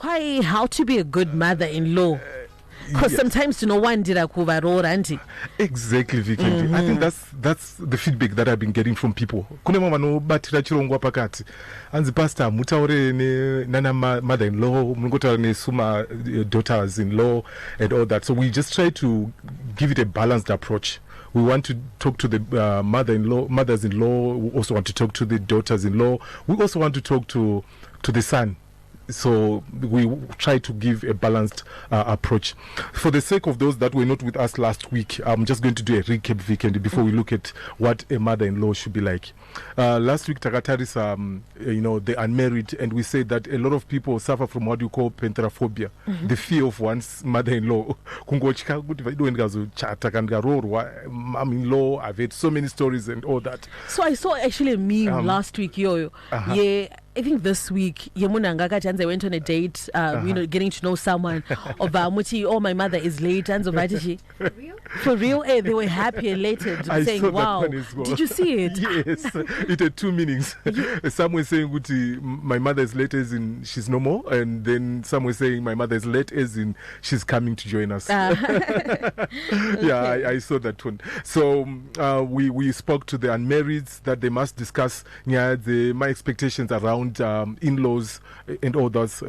quite how to be a good mother-in-law. Because sometimes one did nevaroora, auntie. Exactly, Vikendi. I think that's the feedback that I've been getting from people. Kune mama no batira chirongwa pakati. Anzi pastor mutaure ne nana mother-in-law, mungotaura ne suma daughters-in-law and all that. So we just try to give it a balanced approach. We want to talk to the mothers-in-law. We also want to talk to the daughters-in-law. We also want to talk to the son. So we try to give a balanced approach. For the sake of those that were not with us last week, I'm just going to do a recap weekend before we look at what a mother-in-law should be like. Last week, Takataris, the unmarried, and we said that a lot of people suffer from what you call pentraphobia, the fear of one's mother-in-law. I've heard so many stories and all that. So I saw actually a meme last week, Yeah. I think this week, I went on a date, getting to know someone. Oh, my mother is late. For real? They were happy and elated, saying, wow. Well. Did you see it? Yes. It had two meanings. Some were saying, my mother is late as in she's no more. And then some were saying, my mother is late as in she's coming to join us. Okay. Yeah, I saw that one. So we spoke to the unmarrieds that they must discuss my expectations around in-laws and all those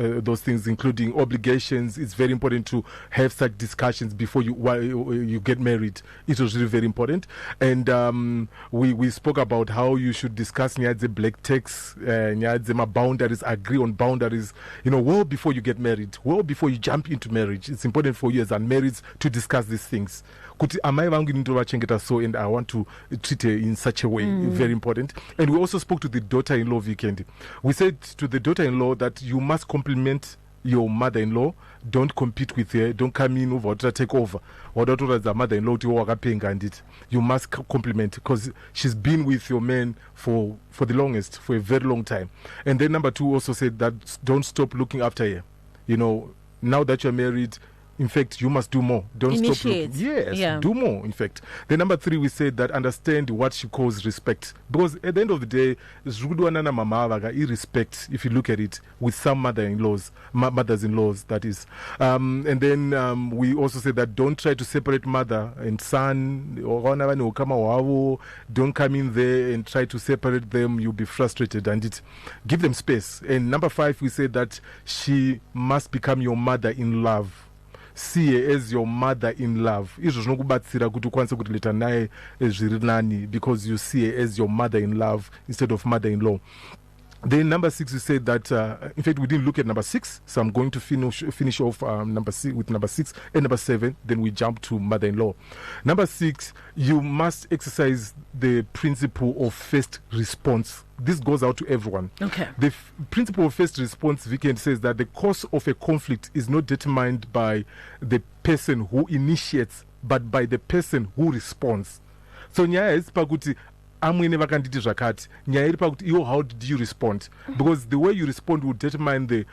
things, including obligations. It's very important to have such discussions before you get married. It was really very important. And we spoke about how you should discuss the black text, boundaries, agree on boundaries, well before you get married, well before you jump into marriage. It's important for you as unmarried to discuss these things. Am I so, and I want to treat her in such a way. Very important. And we also spoke to the daughter-in-law weekend. We said to the daughter-in-law that you must compliment your mother-in-law. Don't compete with her. Don't come in over to take over. Or the mother-in-law you must compliment, because she's been with your man for the longest, for a very long time. And then number 2 also said that don't stop looking after her. Now that you're married, in fact, you must do more. Don't stop looking. Yes, do more, in fact. Then number 3, we said that understand what she calls respect. Because at the end of the day, irrespect, if you look at it, with some mothers-in-laws, that is. And then we also said that don't try to separate mother and son. Don't come in there and try to separate them. You'll be frustrated, and give them space. And number 5, we said that she must become your mother in love. See her as your mother in love. Because you see her as your mother in love instead of mother-in-law. Then number 6, we said that, in fact, we didn't look at number 6, so I'm going to finish off with number 6 and number 7, then we jump to mother-in-law. Number 6, you must exercise the principle of first response. This goes out to everyone. Okay. The principle of first response, Weekend, says that the cause of a conflict is not determined by the person who initiates, but by the person who responds. So, amwene vakanditi zvakati nyaya iri pakuti how did you respond, because the way you respond will determine the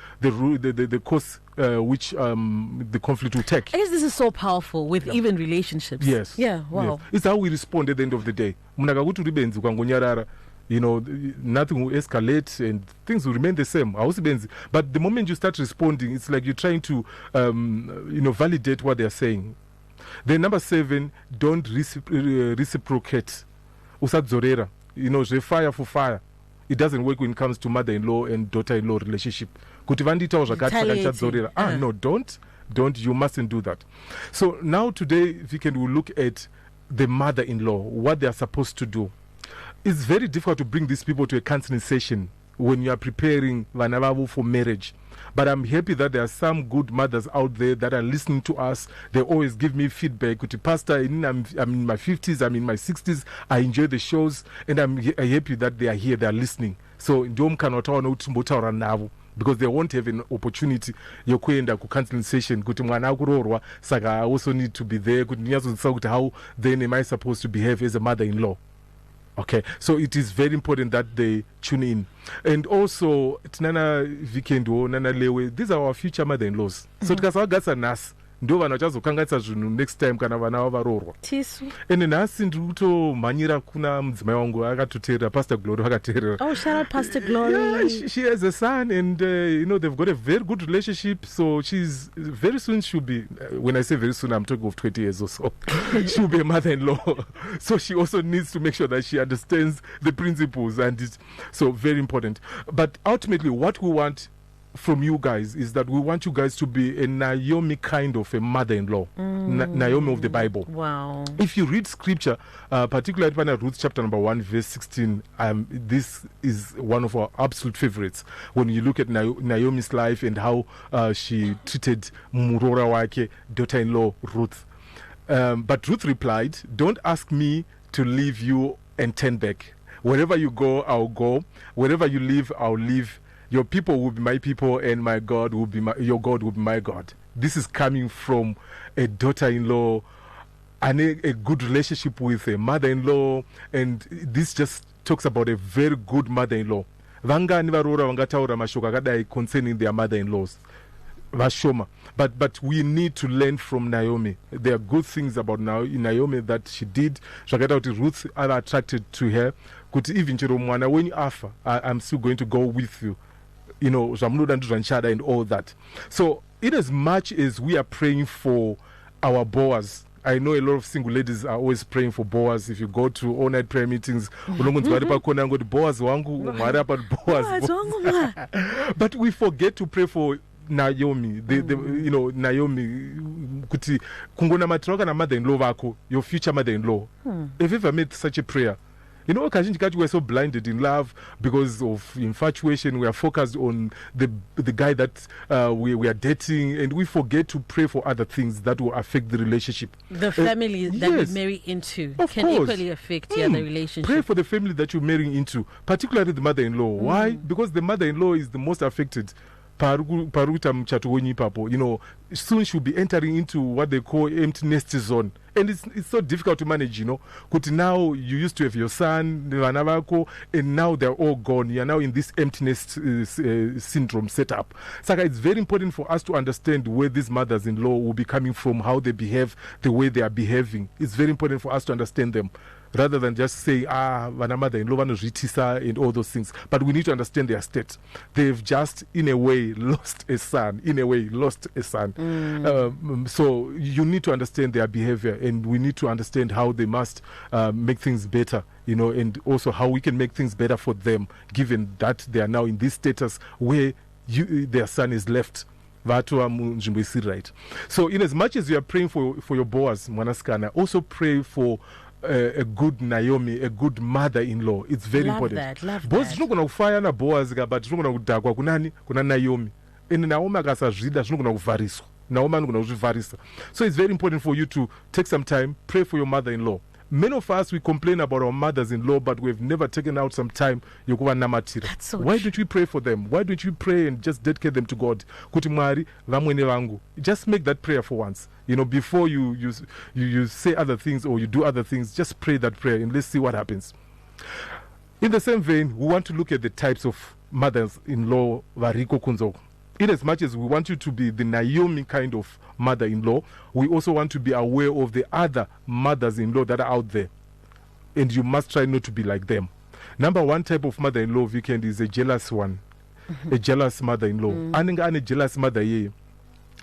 course which the conflict will take. I guess this is so powerful with even relationships. Yes. Yeah, wow. Yes. It's how we respond at the end of the day. Nothing will escalate and things will remain the same. But the moment you start responding, it's like you're trying to validate what they're saying. Then number 7, don't reciprocate. Usadzorera, fire for fire. It doesn't work when it comes to mother-in-law and daughter-in-law relationship. No, don't. You mustn't do that. So now today, we'll look at the mother-in-law, what they are supposed to do. It's very difficult to bring these people to a counseling session when you are preparing Vana for marriage. But I'm happy that there are some good mothers out there that are listening to us. They always give me feedback. Pastor, I'm in my 50s, I'm in my 60s. I enjoy the shows, and I'm happy that they are here, they are listening. So, because they won't have an opportunity yokuenda ku counseling session kuti mwana akurorwa, saka I also need to be there kuti how then am I supposed to behave as a mother-in-law. Okay, so it is very important that they tune in. And also, Nana Vikendo, Nana Lewe, these are our future mother-in-laws. So, Tkasawagasa nas, ndo vanhu vachazokanganisa zvinhu next time kana vana vavarorwa. Ende nhasi ndiri kutomhanyira kuna mudzimai wangu akatoteerera, Pastor Glory akateerera. Oh, shout out Pastor Glory. Yeah, she has a son, and they've got a very good relationship. So she's very soon she'll be. When I say very soon, I'm talking of 20 years or so. She'll be a mother-in-law. So she also needs to make sure that she understands the principles, and it's so very important. But ultimately, what we want from you guys is that we want you guys to be a Naomi kind of a mother-in-law, Naomi of the Bible. Wow. If you read scripture, particularly in Ruth chapter number 1 verse 16, this is one of our absolute favorites. When you look at Naomi's life and how she treated Murora wake, daughter-in-law Ruth. But Ruth replied, "Don't ask me to leave you and turn back. Wherever you go, I'll go. Wherever you live, I'll live. Your people will be my people, and my God will be your God will be my God." This is coming from a daughter-in-law and a good relationship with a mother-in-law, and this just talks about a very good mother-in-law. Vanga nevaroora vangataura mashoko akadai concerning their mother-in-laws. Vashoma. But we need to learn from Naomi. There are good things about Naomi that she did. Zvakaita kuti Ruth are attracted to her. Kuti even chero mwana when you afa, I'm still going to go with you. Zvamunoda ndizvanchada and all that. So in as much as we are praying for our Boaz, I know a lot of single ladies are always praying for Boaz. If you go to all-night prayer meetings, Boaz wangu, Boaz. But we forget to pray for Naomi, Naomi, kuti kungona matroka na mother-in-law vako, your future mother-in-law. Have you ever made such a prayer? We're so blinded in love because of infatuation. We are focused on the guy that we are dating, and we forget to pray for other things that will affect the relationship. The family that we marry into can equally affect the other relationship. Pray for the family that you're marrying into, particularly the mother-in-law. Why? Because the mother-in-law is the most affected. Soon she'll be entering into what they call empty nest zone, and it's so difficult to manage. Kuti now you used to have your son, and now they're all gone. You're now in this empty nest syndrome setup. So it's very important for us to understand where these mothers-in-law will be coming from, how they behave, the way they are behaving. It's very important for us to understand them, rather than just say, vana mother-in-law vanozvitisa and all those things. But we need to understand their state. They've just, in a way, lost a son. So you need to understand their behavior, and we need to understand how they must make things better, and also how we can make things better for them, given that they are now in this status where their son is left. Right. So in as much as you are praying for your Boaz, Mwanaskana, also pray for a good Naomi, a good mother-in-law. It's very important. Love Boaz that. zvinogona kufaya na Boaz, but zvinogona kudhakwa kuna Naomi. And Naomi akasazvida zvinogona kuvhariswa. Naomi anogona kuzvivharisa. So it's very important for you to take some time, pray for your mother-in-law. Many of us, we complain about our mothers-in-law, but we've never taken out some time. That's so Why don't you pray for them? Why don't you pray and just dedicate them to God? Kuti Mwari, vamwene vangu. Just make that prayer for once. Before you say other things or you do other things, just pray that prayer and let's see what happens. In the same vein, we want to look at the types of mothers-in-law variko kunzoko. In as much as we want you to be the Naomi kind of mother-in-law, we also want to be aware of the other mothers-in-law that are out there. And you must try not to be like them. Number one type of mother-in-law, Weekend, is a jealous one. A jealous mother-in-law. And a jealous mother, yeah.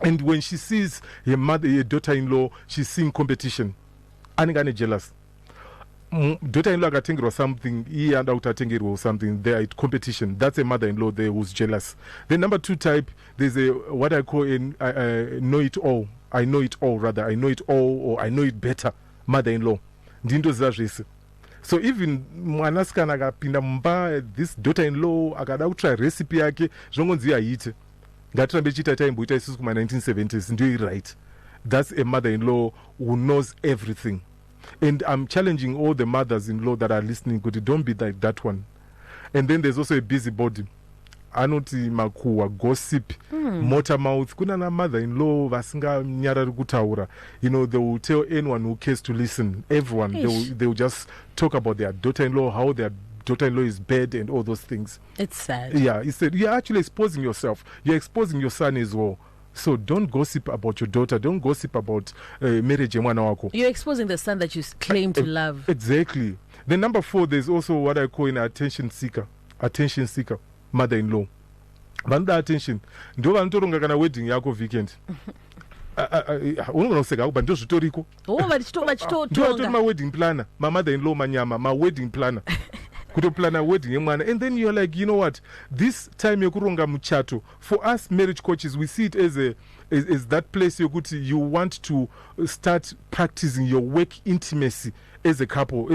And when she sees her daughter-in-law, she's seeing competition. And jealous. Daughter-in-law akatengerwa something, he and out atengerwa something, there is competition. That's a mother-in-law there who's jealous. Then number two type, there's what I call know-it-all. I know it all, rather. I know it all, or I know it better. Mother-in-law. Ndindo zazvese. So even mwanasikana akapinda mumba, this daughter-in-law akada kutry recipe yake, zvinongonzi aite. Ngatirambe chita taimboita isusu kuma 1970s, ndiyo right. That's a mother-in-law who knows everything. And I'm challenging all the mothers-in-law that are listening, don't be like that one. And then there's also a busybody. Anoti makuwa, gossip, motor mouth. Kuna na mother-in-law, vasinga nyarari kutaura. They will tell anyone who cares to listen. Everyone, they will just talk about their daughter-in-law, how their daughter-in-law is bad and all those things. It's sad. Yeah, you're actually exposing yourself. You're exposing your son as well. So don't gossip about your daughter. Don't gossip about marriage. You're exposing the son that you claim to love. Exactly. Then number 4, there's also what I call an attention seeker. Attention seeker, mother-in-law. Vanda attention. Ndo vantoronga kana wedding yako weekend. Unonoseka kuba ndo zvitoriko. My wedding planner, my mother-in-law manyama, my wedding planner. Kutoplana wedding yemwana. And then you're like, you know what? This time yokuronga muchato, for us marriage coaches, we see it as that place you want to start practicing your work intimacy as a couple,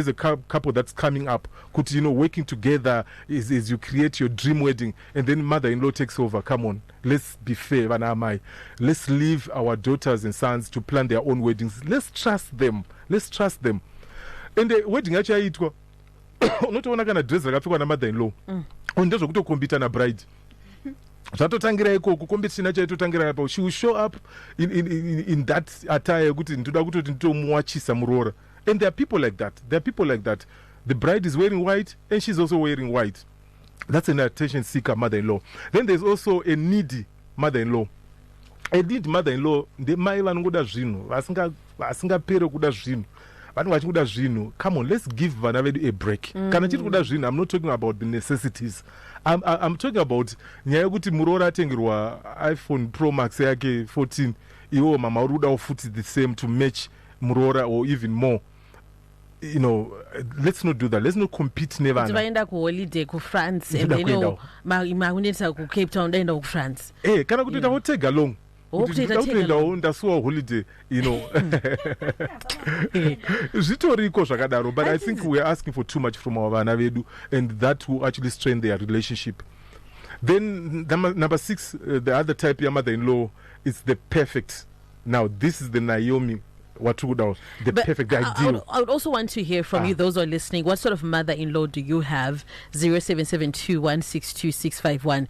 couple that's coming up. Kuti, working together as you create your dream wedding, and then mother-in-law takes over. Come on, let's be fair, Vana. Let's leave our daughters and sons to plan their own weddings. Let's trust them. And the wedding actually unotoona kana dress rakapfekwa namother-in-law ndezvokutokombita nabride zvatotangira ikoko competition chaitotangira apo. She will show up in that attire yekuti ndoda kutoti nditomuwachisa muroora. And there are people like that. The bride is wearing white and she's also wearing white. That's an attention seeker mother-in-law. Then there's also a needy mother-in-law. A needy mother-in-law, ndemai vanongoda zvinhu vasingapere kuda zvinhu. Come on, let's give Vana a break. I'm not talking about the necessities. I'm talking about nyayakuti muroora atengerwa iPhone Pro Max yake 14. Iwo mama uruda futi the same to match muroora or even more. Let's not do that. Let's not compete. Never. Vaenda ku holiday ku France and maunetsa ku Cape Town daenda ku France. Kana kuti tawotega along. Ndasuwa holiday, zvitoriko zvakadaro. But I think we're asking for too much from our vana vedu, and that will actually strain their relationship. Then number 6, the other type of mother-in-law is the perfect. Now this is the Naomi. Perfect, the ideal. I would also want to hear from you, those who are listening. What sort of mother-in-law do you have? 0772162651.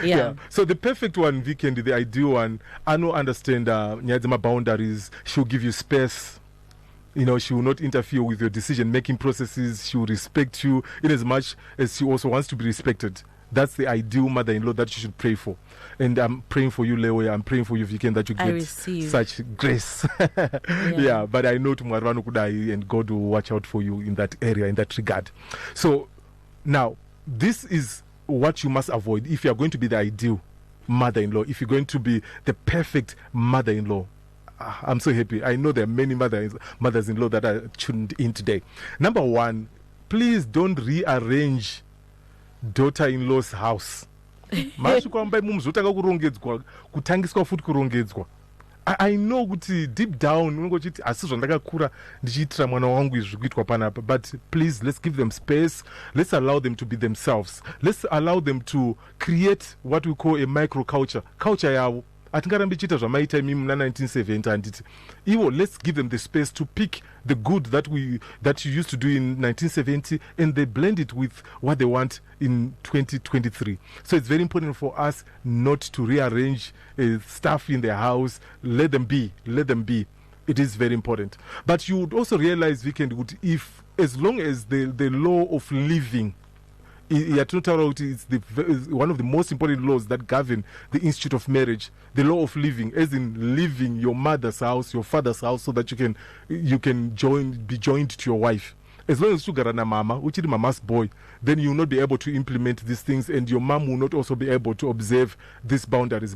Yeah. So the perfect one, weekend, the ideal one, I know understand nyadzima boundaries. She'll give you space. She will not interfere with your decision-making processes. She will respect you in as much as she also wants to be respected. That's the ideal mother-in-law that you should pray for. And I'm praying for you, Lewe. I'm praying for you, Weekend, that you get such grace. Yeah, but I know tomorrow Kudai, and God will watch out for you in that area, in that regard. So now, this is what you must avoid if you are going to be the ideal mother-in-law, if you're going to be the perfect mother-in-law. I'm so happy. I know there are many mothers-in-law that are tuned in today. Number 1, please don't rearrange daughter-in-law's house. Mashukwamba mumuzotaka kurongedzwa kutangiswa futi kurongedzwa. I know kuti deep down unongochiti asi zvandakakura ndichiitira mwana wangu izvi kuitwa panapa, but please, let's give them space. Let's allow them to be themselves. Let's allow them to create what we call a microculture. Culture yavo atingarambi chita zvamaita imi muna 1970 anditi ivo. Let's give them the space to pick the good that you used to do in 1970, and they blend it with what they want in 2023. So it's very important for us not to rearrange stuff in their house. Let them be. It is very important. But you would also realize, Weekend, if as long as the law of living, it's one of the most important laws that govern the institute of marriage, the law of living, as in living your mother's house, your father's house, so that you can be joined to your wife. As long as you got a mama, which is mama's boy, then you will not be able to implement these things, and your mom will not also be able to observe these boundaries.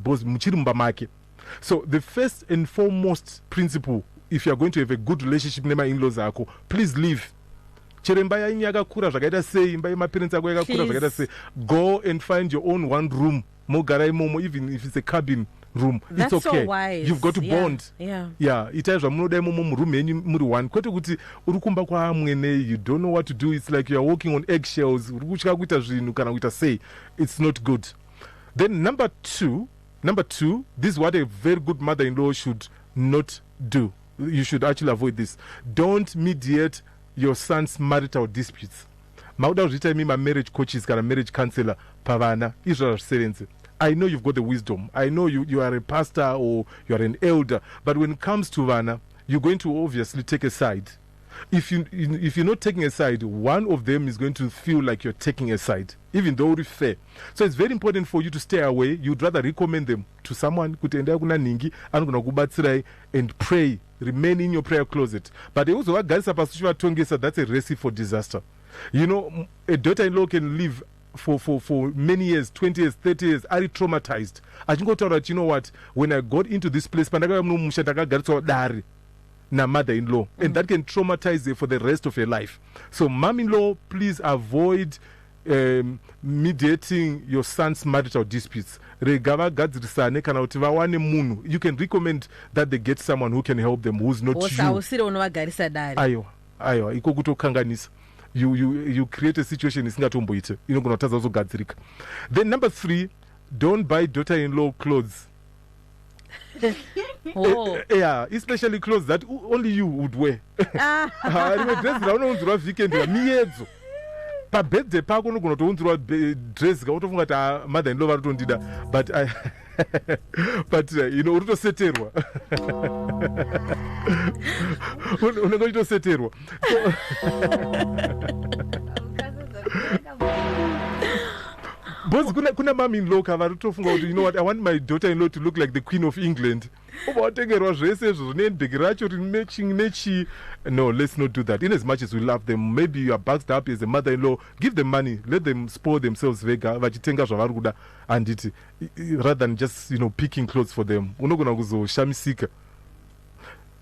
So the first and foremost principle, if you are going to have a good relationship with in-laws, please leave. Go and find your own one room, even if it's a cabin room. That's it's okay. So wise. You've got to bond. Yeah. It is room amwene. You don't know what to do. It's like you're walking on eggshells. It's not good. Then number two, this is what a very good mother-in-law should not do. You should actually avoid this. Don't mediate your son's marital disputes. My marriage coaches and a marriage counselor, Pavana, Israel Serenze. I know you've got the wisdom. I know you are a pastor or you are an elder. But when it comes to Vana, you're going to obviously take a side. if you're not taking a side, one of them is going to feel like you're taking a side, even though it's fair. So it's very important for you to stay away. You'd rather recommend them to someone and pray, remain in your prayer closet. But also that's a recipe for disaster. You know, a daughter-in-law can live for many years, 20 years, 30 years, are traumatized. I think that, you know what, when I got into this place, na mother-in-law, and that can traumatize her for the rest of her life. So mom-in-law, please avoid mediating your son's marital disputes. You can recommend that they get someone who can help them, who's not you. You create a situation isingatomboite inogonotadza kuzogadzirika. Then number 3, don't buy daughter-in-law clothes. Yeah, especially clothes that only you would wear. Dress raunounzirwa weekend miedzo pabirthday pako unogonotounzirwa dress kautofunga mother-in-law varotondida, but but you know utoseterwa unenge uchitoseterwa. Because kuna mom-in-law kavaritofunga kuti, you know what, I want my daughter-in-law to look like the Queen of England. No, let's not do that. In as much as we love them, maybe you are backed up as a mother-in-law, give them money, let them spoil themselves rather than just, you know, picking clothes for them.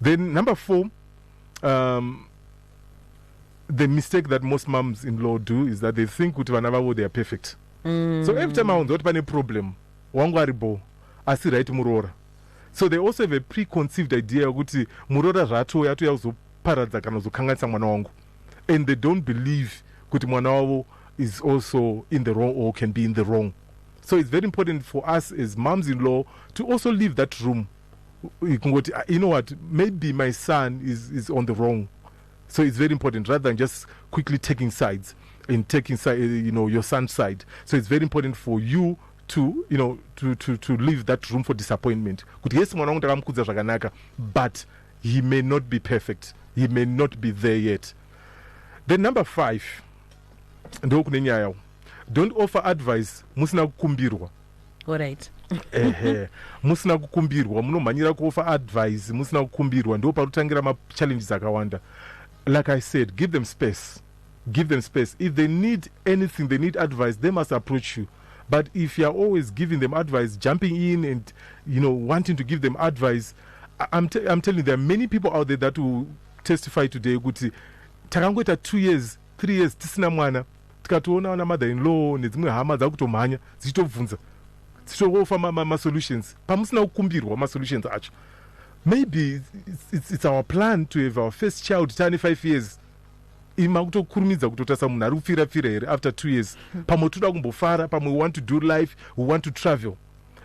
Then number 4, the mistake that most moms-in-law do is that they think they are perfect. So every time I want a problem, I right muroora. So they also have a preconceived idea kuti muroora zvato yato yazoparadza kana kuzokanganisa mwana wangu, and they don't believe kuti mwana wavo is also in the wrong or can be in the wrong. So it's very important for us as moms-in-law to also leave that room. You know what, maybe my son is on the wrong. So it's very important, rather than just quickly taking sides and taking side, you know, your son's side. So it's very important for you to, you know, to leave that room for disappointment. But he may not be perfect. He may not be there yet. Then number 5, don't offer advice. Musina kukumbirwa. All right. Musina kukumbirwa. Munomanyira kuoffer advice. Musina kukumbirwa. Ndo parutangira ma challenges akawanda. Like I said, give them space. Give them space. If they need anything, they need advice, they must approach you. But if you're always giving them advice, jumping in and, you know, wanting to give them advice, I'm telling you, there are many people out there that will testify today. Takangoita 2 years, 3 years, tisina mwana, tikatoona wana mother-in-law nedzimwe hama dzakutomhanya dzichitobvunza dzichitofa ma solutions pamusina kukumbirwa ma solutions acho. Maybe it's our plan to have our first child 25 years. Ima kutokurumidza kutotasa munhu ari kufira here after 2 years. Pamwe toda kumbofara, pamwe we want to do life, we want to travel.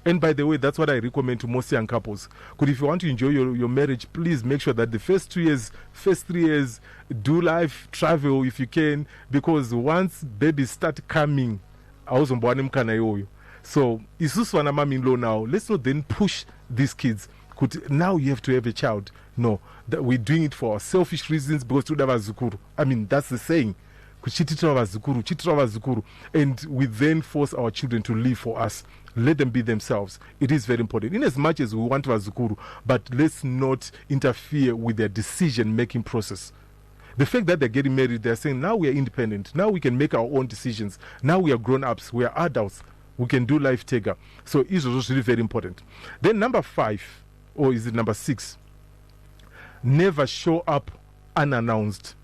And by the way, that's what I recommend to most young couples. Because if you want to enjoy your marriage, please make sure that the first 2 years, first 3 years, do life, travel if you can. Because once babies start coming, so isusu wana mom-in-law now, let's not then push these kids. Now you have to have a child. No, that we're doing it for selfish reasons because zukuru. I mean, that's the saying. And we then force our children to live for us. Let them be themselves. It is very important. In as much as we want to zukuru, but let's not interfere with their decision-making process. The fact that they're getting married, they're saying, now we are independent. Now we can make our own decisions. Now we are grown-ups. We are adults. We can do life together. So it's also really very important. Then number 5, or is it number 6? Never show up unannounced.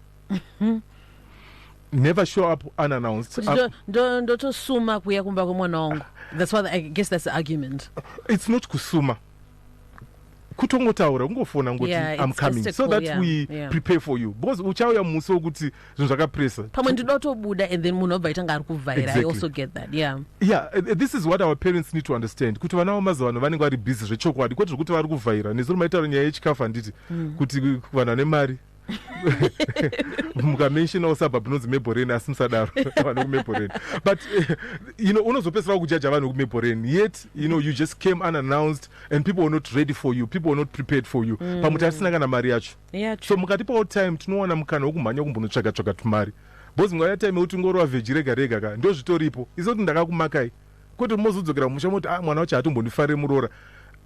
Never show up unannounced. That's what I guess that's the argument. It's not kusuma. Yeah, I'm coming so that we prepare for you. Because uchauya muso kuti zvakapresa. And then I also get that. Yeah. Yeah, this is what our parents need to understand. Kuti vana vamazwana vanenge vari busy zvechokwadi kwete zvekuti vari kuvhaira nezuro maitaura nyaya yechikafu handiti kuti vana nemari mukamenshinawo sabhabhu nonzi mebhoreni asi musadaro vanhu kumebhoreni but unozopedzisira kujaja vanhu kumebhoreni yet you just came unannounced and people were not ready for you, people were not prepared for you pamuti asina kana mari yacho. So mukatipawo time tinowana mukana wokumhanya kumbonotsvaka tumari bhozi mungaya time yekuti ngorova vheji rega rega ka ndo zvitoripo izoti ndakakumakai kwete mozodzokera musha moti mwana wacho hatombondifare muroora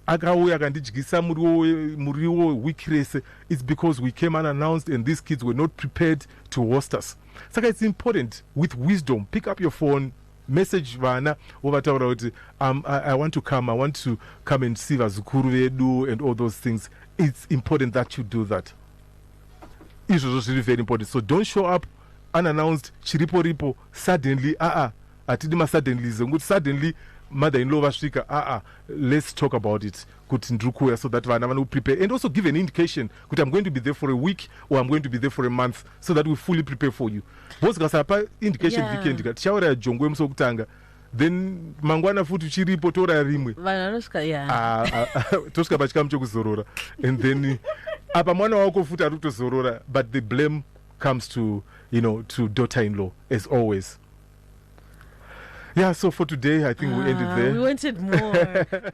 akauya akandidyisa muriwo wiki rese. It's because we came unannounced and these kids were not prepared to host us. Saka it's important with wisdom, pick up your phone, message vana ovataura kuti I want to come and see vazukuru vedu and all those things. It's important that you do that. Izvozvo zviri very important. So don't show up unannounced chiripo suddenly atidi masuddenlies ngokuti suddenly mother-in-law vasvika let's talk about it kuti ndiri kuuya so that vana prepare and also give an indication kuti I'm going to be there for a week or I'm going to be there for a month so that we fully prepare for you. Because kasapa indication weekend ka tichauraya jongwe musi wokutanga then mangwana futi uchiripo touraya rimwe tosvika pachikamu chokuzorora and then apa mwana wako futi ari kutozorora but the blame comes to to daughter-in-law as always. Yeah, so for today I think we ended there. We wanted more.